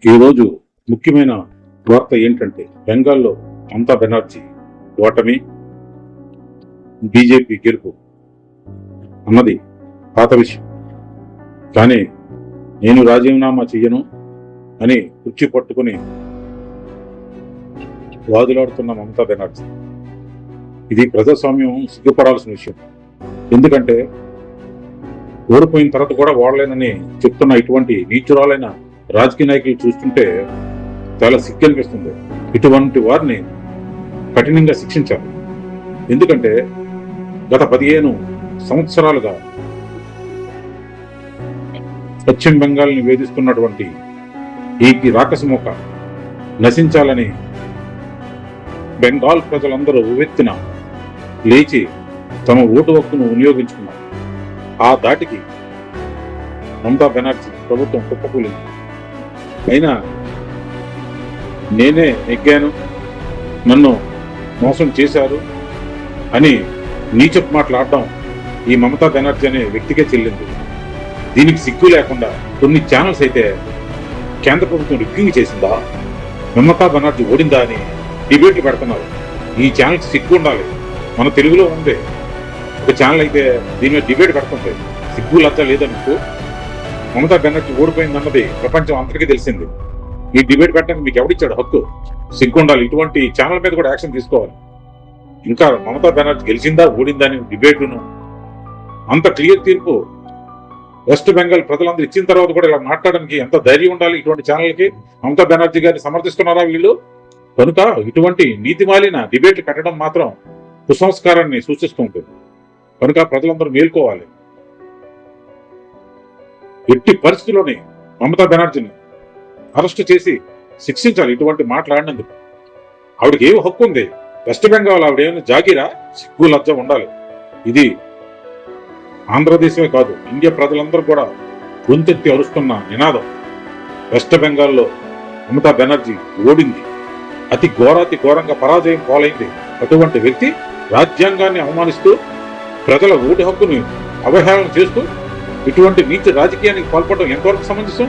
ఈరోజు ముఖ్యమైన వార్త ఏంటంటే బెంగాల్లో మమతా బెనర్జీ ఓటమి, బీజేపీ గెలుపు అన్నది పాత విషయం. కానీ నేను రాజీనామా చెయ్యను అని కుర్చీ పట్టుకుని వాదులాడుతున్న మమతా బెనర్జీ, ఇది ప్రజాస్వామ్యం సిగ్గుపడాల్సిన విషయం. ఎందుకంటే ఓడిపోయిన తర్వాత కూడా ఓడలేనని చెప్తున్న ఇటువంటి నీచురాలైన రాజకీయ నాయకులు చూస్తుంటే చాలా సిగ్గు అనిపిస్తుంది. ఇటువంటి వారిని కఠినంగా శిక్షించాలి. ఎందుకంటే గత 15 సంవత్సరాలుగా పశ్చిమ బెంగాల్ని వేధిస్తున్నటువంటి ఈ రాక్షసమూక నశించాలని బెంగాల్ ప్రజలందరూ ఉవ్వెత్తున లేచి తమ ఓటు హక్కును వినియోగించుకున్నారు. ఆ దాటికి మమతా బెనర్జీ ప్రభుత్వం కుప్పకూలింది. అయినా నేనే నెగ్గాను, నన్ను మోసం చేశారు అని నీచపు మాట్లాడడం ఈ మమతా బెనర్జీ అనే వ్యక్తికే చెల్లింది. దీనికి సిగ్గు లేకుండా కొన్ని ఛానల్స్ అయితే కేంద్ర ప్రభుత్వం రిగ్గింగ్ చేసిందా, మమతా బెనర్జీ ఓడిందా అని డిబేట్లు పెడుతున్నారు. ఈ ఛానల్కి సిగ్గు ఉండాలి. మన తెలుగులో ఉంది ఒక ఛానల్ అయితే దీని మీద డిబేట్ పెడుతుంది. సిగ్గు లజ్జ లేదనుకో. మమతా బెనర్జీ ఓడిపోయిందన్నది ప్రపంచం అంతటికీ తెలిసింది. ఈ డిబేట్ పెట్టడానికి మీకు ఎవడిచ్చాడు హక్కు? సిగ్గు ఉండాలి. ఇటువంటి ఛానల్ మీద కూడా యాక్షన్ తీసుకోవాలి. ఇంకా మమతా బెనర్జీ గెలిచిందా ఓడిందా అని డిబేటును అంత క్లియర్ తీర్పు వెస్ట్ బెంగాల్ ప్రజలందరూ ఇచ్చిన తర్వాత కూడా ఇలా మాట్లాడడానికి ఎంత ధైర్యం ఉండాలి ఇటువంటి ఛానల్కి? మమతా బెనర్జీ గారిని సమర్థిస్తున్నారా వీళ్ళు? కనుక ఇటువంటి నీతిమాలిన డిబేట్లు పెట్టడం మాత్రం కుసంస్కారాన్ని సూచిస్తూ ఉంటుంది. కనుక ప్రజలందరూ మేల్కోవాలి. ఎట్టి పరిస్థితుల్లోనే మమతా బెనర్జీని అరెస్ట్ చేసి శిక్షించాలి ఇటువంటి మాట్లాడినందుకు. ఆవిడకి ఏమి హక్కు ఉంది? వెస్ట్ బెంగాల్ ఆవిడేమైనా జాగీరా? సిగ్గు లజ్జ ఉండాలి. ఇది ఆంధ్రదేశమే కాదు, ఇండియా ప్రజలందరూ కూడా గొంతెత్తి అరుస్తున్న నినాదం. వెస్ట్ బెంగాల్లో మమతా బెనర్జీ ఓడింది. అతి ఘోరంగా పరాజయం పాలైంది. అటువంటి వ్యక్తి రాజ్యాంగాన్ని అవమానిస్తూ ప్రజల ఓటు హక్కుని అవహేళన చేస్తూ ఇటువంటి నీచ రాజకీయానికి పాల్పడడం ఎంతవరకు సమంజసం?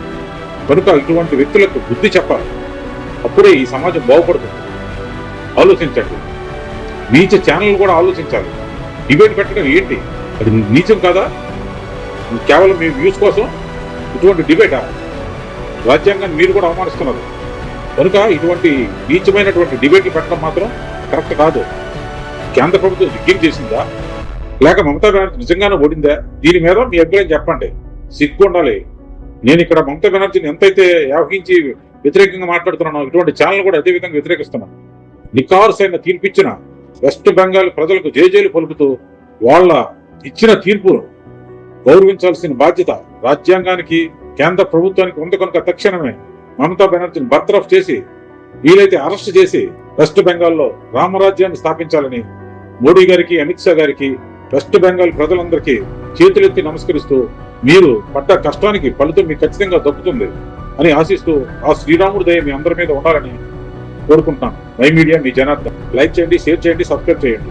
కనుక ఇటువంటి వ్యక్తులకు బుద్ధి చెప్పాలి. అప్పుడే ఈ సమాజం బాగుపడుతుంది. ఆలోచించండి. నీచ ఛానల్ కూడా ఆలోచించాలి. డిబేట్ పెట్టడం ఏంటి? అది నీచం కాదా? కేవలం మీ వ్యూస్ కోసం ఇటువంటి డిబేటా? రాజ్యాంగాన్ని మీరు కూడా అవమానిస్తున్నారు. కనుక ఇటువంటి నీచమైనటువంటి డిబేట్లు పెట్టడం మాత్రం కరెక్ట్ కాదు. కేంద్ర ప్రభుత్వం రిగ్గింగ్ చేసిందా, లేక మమతా బెనర్జీ నిజంగానే ఓడిందా? దీని మీద మీ అభిప్రాయం చెప్పండి. సిగ్గు ఉండాలి. నేను ఇక్కడ మమతా బెనర్జీని ఎంతైతే యావహించి వ్యతిరేకంగా మాట్లాడుతున్నానో ఇటువంటి ఛానల్ కూడా అదే విధంగా వ్యతిరేకిస్తున్నాను. నికార్సైన తీర్పిచ్చిన వెస్ట్ బెంగాల్ ప్రజలకు జేజేలు పలుకుతూ వాళ్ళ ఇచ్చిన తీర్పును గౌరవించాల్సిన బాధ్యత రాజ్యాంగానికి, కేంద్ర ప్రభుత్వానికి ఉంది. కనుక తక్షణమే మమతా బెనర్జీని బర్తరఫ్ చేసి వీలైతే అరెస్ట్ చేసి వెస్ట్ బెంగాల్లో రామరాజ్యాన్ని స్థాపించాలని మోడీ గారికి, అమిత్ షా గారికి, వెస్ట్ బెంగాల్ ప్రజలందరికీ చేతులెత్తి నమస్కరిస్తూ మీరు పడ్డ కష్టానికి ఫలితం మీకు ఖచ్చితంగా దక్కుతుంది అని ఆశిస్తూ ఆ శ్రీరాముడి దయ మీ అందరి మీద ఉండాలని కోరుకుంటున్నాను. My media, me Janardhan. Like చేయండి, షేర్ చేయండి, సబ్స్క్రైబ్ చేయండి.